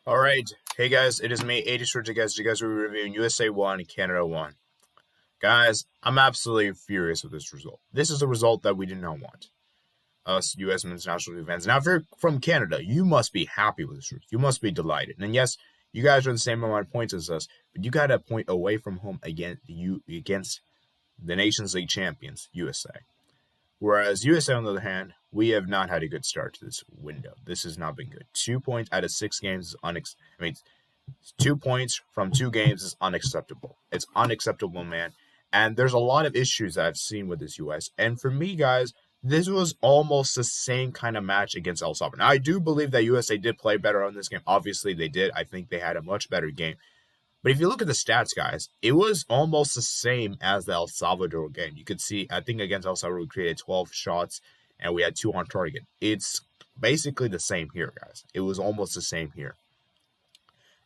All right. Hey guys, it is me, 80 Short guys. You guys will be reviewing USA 1, Canada 1. Guys, I'm absolutely furious with this result. This is a result that we did not want. Us US men's national team fans. Now, if you're from Canada, you must be happy with this result. You must be delighted. And yes, you guys are the same amount of points as us, but you got a point away from home against the Nations League champions, USA. Whereas USA, on the other hand, we have not had a good start to this window. This has not been good. 2 points out of 6 games is I mean, 2 points from 2 games is unacceptable. It's unacceptable, man. And there's a lot of issues that I've seen with this US. And for me, guys, this was almost the same kind of match against El Salvador. Now, I do believe that USA did play better on this game. Obviously, they did. I think they had a much better game. But if you look at the stats, guys, it was almost the same as the El Salvador game. You could see, I think against El Salvador, we created 12 shots and we had 2 on target. It's basically the same here, guys. It was almost the same here.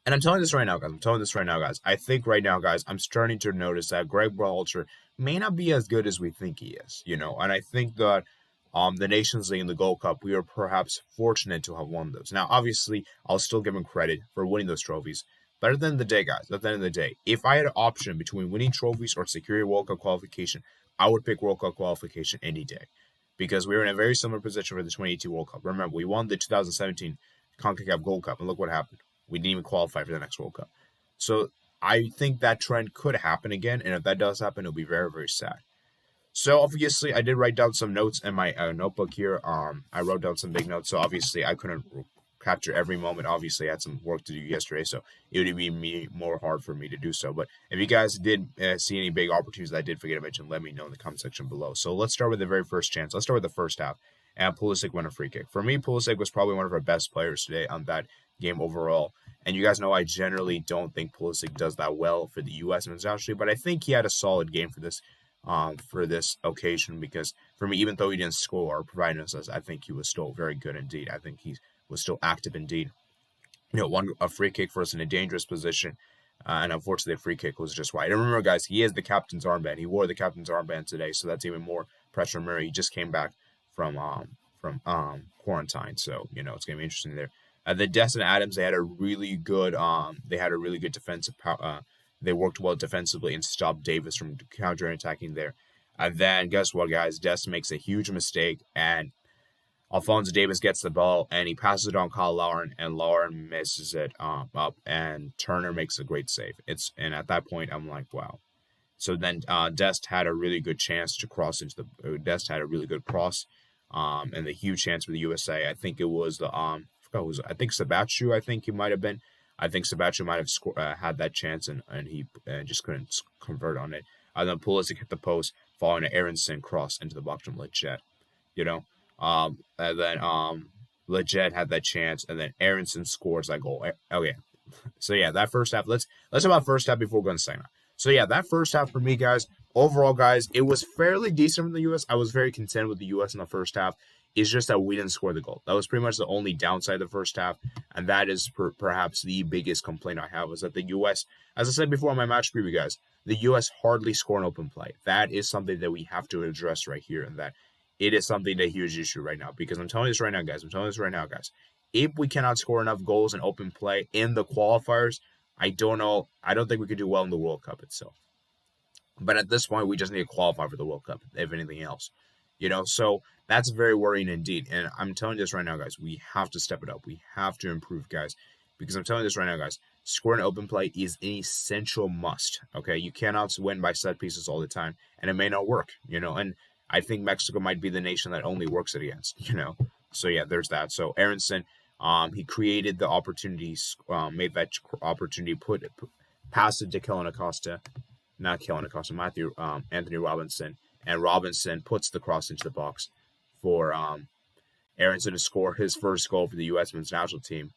And I'm telling this right now, guys. I think right now, guys, I'm starting to notice that Greg Berhalter may not be as good as we think he is, And I think that the Nations League and the Gold Cup, we are perhaps fortunate to have won those. Now, obviously, I'll still give him credit for winning those trophies. But at the end of the day, guys, at the end of the day, if I had an option between winning trophies or securing World Cup qualification, I would pick World Cup qualification any day. Because we were in a very similar position for the 2018 World Cup. Remember, we won the 2017 CONCACAF Gold Cup, and look what happened. We didn't even qualify for the next World Cup. So I think that trend could happen again, and if that does happen, it'll be very, very sad. So obviously, I did write down some notes in my notebook here. I wrote down some big notes, so obviously I couldn't capture every moment. Obviously, I had some work to do yesterday, so it would be more hard for me to do so. But if you guys did see any big opportunities that I did forget to mention, let me know in the comment section below. So let's start with the very first chance. Let's start with the first half. And Pulisic won a free kick. For me, Pulisic was probably one of our best players today on that game overall. And you guys know I generally don't think Pulisic does that well for the U.S. men's national team, but I think he had a solid game for this occasion because for me, even though he didn't score or provide us, I think he was still very good indeed. I think he was still active indeed. Won a free kick for us in a dangerous position. And unfortunately, the free kick was just wide. And remember, guys, he is the captain's armband. He wore the captain's armband today, so that's even more pressure on Murray. He just came back from quarantine, so it's gonna be interesting there. The Destin Adams, they had a really good defensive power. They worked well defensively and stopped Davis from counter-attacking there. And then guess what, guys? Des makes a huge mistake, and Alphonso Davis gets the ball, and he passes it on Kyle Lauren, and Lauren misses it up, and Turner makes a great save. And at that point, I'm like, wow. So then Dest had a really good chance to cross into the. Dest had a really good cross, and the huge chance for the USA. I think it was I think Sabachu. I think he might have been. I think Sabachu might have had that chance, and he just couldn't convert on it. And then Pulisic hit the post, following an Aronson cross into the box from Leggett. And then Leggett had that chance, and then Aronson scores that goal. Okay, so yeah, that first half. Let's talk about first half before going to second half. So yeah, that first half for me, guys. Overall, guys, it was fairly decent from the U.S. I was very content with the U.S. in the first half. It's just that we didn't score the goal. That was pretty much the only downside of the first half, and that is perhaps the biggest complaint I have is that the U.S., as I said before in my match preview, guys, the U.S. hardly score an open play. That is something that we have to address right here, and that it is something a huge issue right now. Because I'm telling you this right now, guys. If we cannot score enough goals in open play in the qualifiers, I don't know. I don't think we could do well in the World Cup itself. But at this point, we just need to qualify for the World Cup, if anything else. So that's very worrying indeed. And I'm telling you this right now, guys, we have to step it up. We have to improve, guys. Because I'm telling you this right now, guys, scoring open play is an essential must. Okay, you cannot win by set pieces all the time, and it may not work. And I think Mexico might be the nation that only works it against. So yeah, there's that. So Aronson, he created the opportunities, made that opportunity, passed it to Anthony Robinson, and Robinson puts the cross into the box for Aronson to score his first goal for the U.S. men's national team.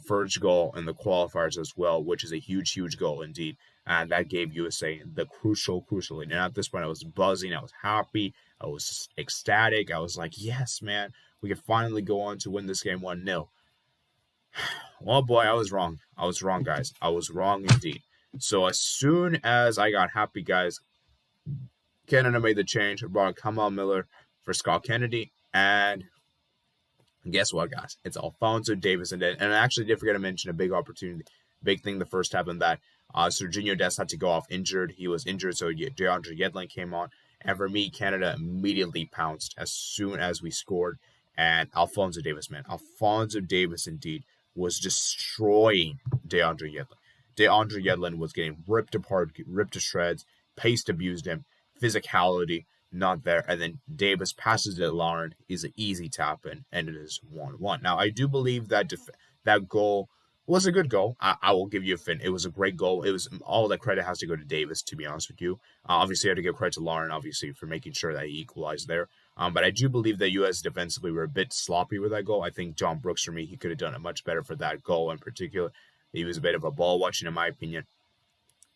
First goal in the qualifiers as well, which is a huge, huge goal indeed. And that gave USA the crucial lead. And at this point, I was buzzing. I was happy. I was ecstatic. I was like, yes, man, we can finally go on to win this game 1-0. Well, boy, I was wrong. I was wrong, guys. I was wrong indeed. So as soon as I got happy, guys, Canada made the change. Brought Kamal Miller for Scott Kennedy, and And guess what, guys? It's Alphonso Davies, and I actually did forget to mention a big opportunity, big thing the first half, in that Serginho Dest had to go off injured. He was injured, so DeAndre Yedlin came on. And for me, Canada immediately pounced as soon as we scored. And Alphonso Davies, man, Alphonso Davies indeed was destroying DeAndre Yedlin. DeAndre Yedlin was getting ripped apart, ripped to shreds. Pace abused him. Physicality, not there. And then Davis passes it to Lauren. He's an easy tap in, and it is 1-1. Now, I do believe that that goal was a good goal. I will give you a fin. It was a great goal. It was all that credit has to go to Davis, to be honest with you. Obviously, I had to give credit to Lauren, obviously, for making sure that he equalized there. But I do believe that U.S. defensively were a bit sloppy with that goal. I think John Brooks, for me, he could have done it much better for that goal in particular. He was a bit of a ball watching, in my opinion.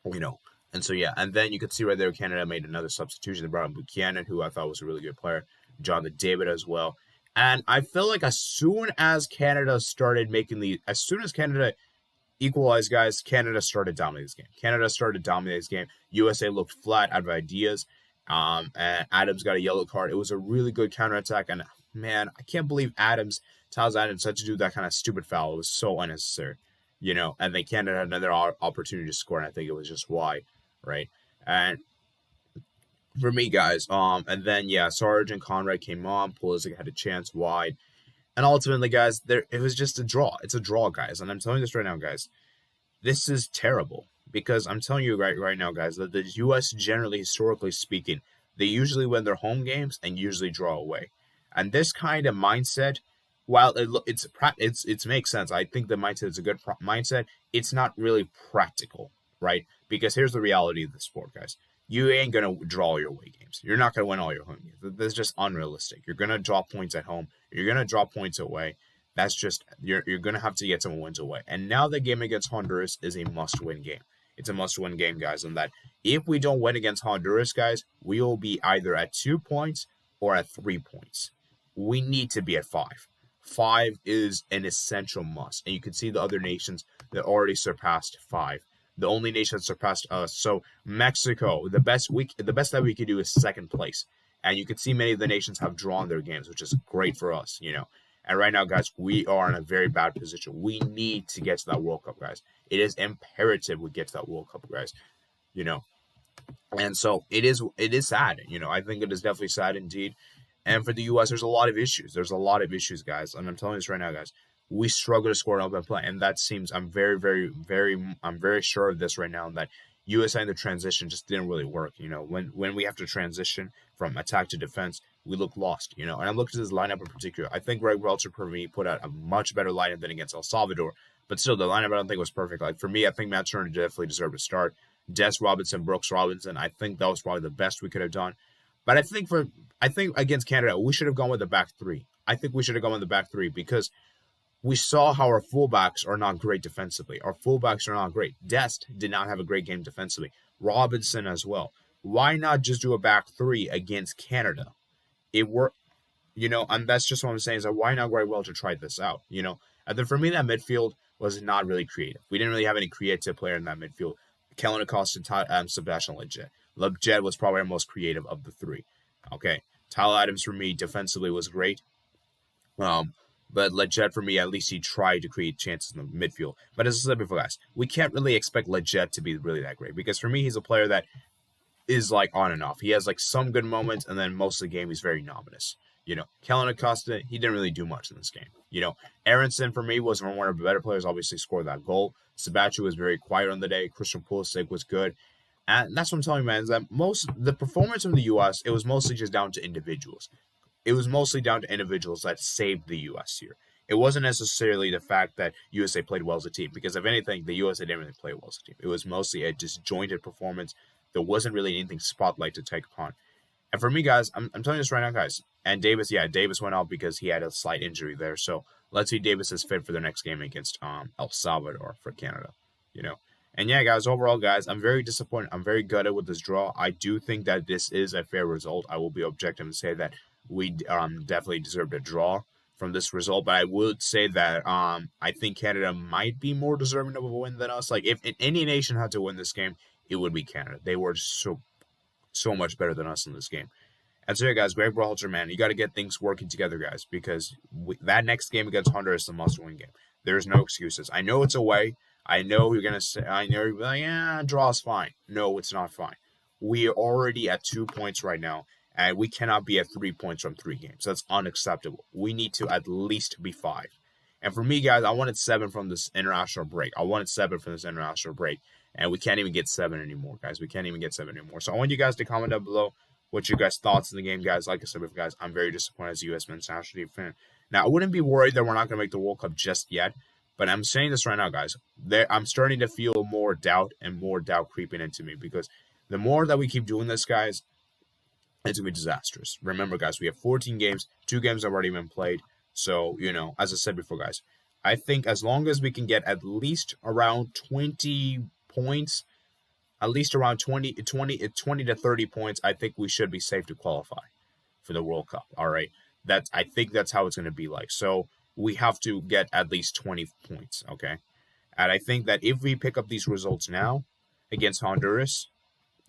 And so, yeah, and then you could see right there, Canada made another substitution. They brought in Buchanan, who I thought was a really good player, Jonathan David as well. And I feel like as soon as Canada equalized, guys, Canada started dominating this game. USA looked flat out of ideas. And Adams got a yellow card. It was a really good counterattack. And, man, I can't believe Tyler Adams had to do that kind of stupid foul. It was so unnecessary, And then Canada had another opportunity to score, and I think it was just wide. Right. And for me, guys, and then Sarge and Conrad came on. Pulisic had a chance wide. And ultimately, guys, it was just a draw. It's a draw, guys. And I'm telling you this right now, guys. This is terrible. Because I'm telling you right now, guys, that the US, generally, historically speaking, they usually win their home games and usually draw away. And this kind of mindset, while it makes sense, I think the mindset is a good mindset. It's not really practical, right? Because here's the reality of the sport, guys. You ain't going to draw your away games. You're not going to win all your home games. That's just unrealistic. You're going to draw points at home. You're going to draw points away. That's just, you're going to have to get some wins away. And now the game against Honduras is a must-win game. It's a must-win game, guys. And that if we don't win against Honduras, guys, we will be either at 2 points or at 3 points. We need to be at 5. 5 is an essential must. And you can see the other nations that already surpassed 5. The only nation that surpassed us. So Mexico, the best that we could do is second place. And you can see many of the nations have drawn their games, which is great for us, And right now, guys, we are in a very bad position. We need to get to that World Cup, guys. It is imperative we get to that World Cup, guys. And so it is sad. I think it is definitely sad indeed. And for the U.S., there's a lot of issues. Guys. And I'm telling you this right now, guys. We struggle to score an open play, and that seems I'm very sure of this right now. That USA in the transition just didn't really work. When we have to transition from attack to defense, we look lost. And I'm looking at this lineup in particular. I think Greg Welcher for me put out a much better lineup than against El Salvador, but still the lineup I don't think was perfect. Like for me, I think Matt Turner definitely deserved to start. Des Robinson, Brooks Robinson. I think that was probably the best we could have done. But I think against Canada, we should have gone with the back three. I think we should have gone with the back three because we saw how our fullbacks are not great defensively. Our fullbacks are not great. Dest did not have a great game defensively. Robinson as well. Why not just do a back three against Canada? It worked, and that's just what I'm saying is that why not Greg Welcher tried this out, And then for me, that midfield was not really creative. We didn't really have any creative player in that midfield. Kellen Acosta and Sebastian Lletget. Lletget was probably our most creative of the three. Okay. Tyler Adams for me defensively was great. But Lletget, for me, at least he tried to create chances in the midfield. But as I said before, guys, we can't really expect Lletget to be really that great. Because for me, he's a player that is like on and off. He has like some good moments, and then most of the game he's very nominous. Kellen Acosta, he didn't really do much in this game. Aronson, for me, was one of the better players, obviously scored that goal. Sabachu was very quiet on the day. Christian Pulisic was good. And that's what I'm telling you, man, is that the performance from the U.S., it was mostly just down to individuals. It was mostly down to individuals that saved the U.S. here. It wasn't necessarily the fact that USA played well as a team, because if anything, the USA didn't really play well as a team. It was mostly a disjointed performance. There wasn't really anything spotlight to take upon. And for me, guys, I'm telling you this right now, guys. And Davis went out because he had a slight injury there. So let's see Davis is fit for the next game against El Salvador for Canada, And yeah, guys, overall, guys, I'm very disappointed. I'm very gutted with this draw. I do think that this is a fair result. I will be objective and say that we definitely deserved a draw from this result. But I would say that I think Canada might be more deserving of a win than us. Like, if any nation had to win this game, it would be Canada. They were so much better than us in this game. And so, yeah, guys, Greg Berhalter, man, you got to get things working together, guys, because that next game against Honduras is a must-win game. There's no excuses. I know it's away. I know you're gonna say, I know you're like, yeah, draw's fine. No, it's not fine. We are already at 2 points right now, and we cannot be at 3 points from 3 games. That's unacceptable. We need to at least be 5. And for me, guys, I wanted 7 from this international break. And we can't even get 7 anymore, guys. We can't even get 7 anymore. So I want you guys to comment down below what your guys' thoughts in the game, guys. Like I said, guys, I'm very disappointed as a U.S. men's national team fan. Now, I wouldn't be worried that we're not going to make the World Cup just yet, but I'm saying this right now, guys. I'm starting to feel more doubt creeping into me, because the more that we keep doing this, guys, it's going to be disastrous. Remember, guys, we have 14 games. 2 games have already been played. So, as I said before, guys, I think as long as we can get at least around 20 points, at least around 20 to 30 points, I think we should be safe to qualify for the World Cup. All right. I think that's how it's going to be like. So we have to get at least 20 points. Okay. And I think that if we pick up these results now against Honduras,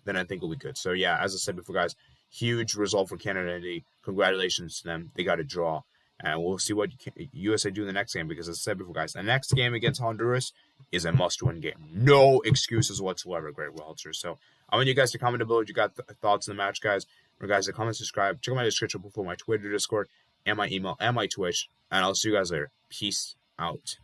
then I think we'll be good. So, yeah, as I said before, guys, huge result for Canada. Congratulations to them. They got a draw. And we'll see what USA do in the next game, because as I said before, guys, the next game against Honduras is a must-win game. No excuses whatsoever, Greg Welcher. So I want you guys to comment below what you got thoughts on the match, guys. Remember, guys, to comment, subscribe. Check out my description for my Twitter, Discord, and my email, and my Twitch. And I'll see you guys later. Peace out.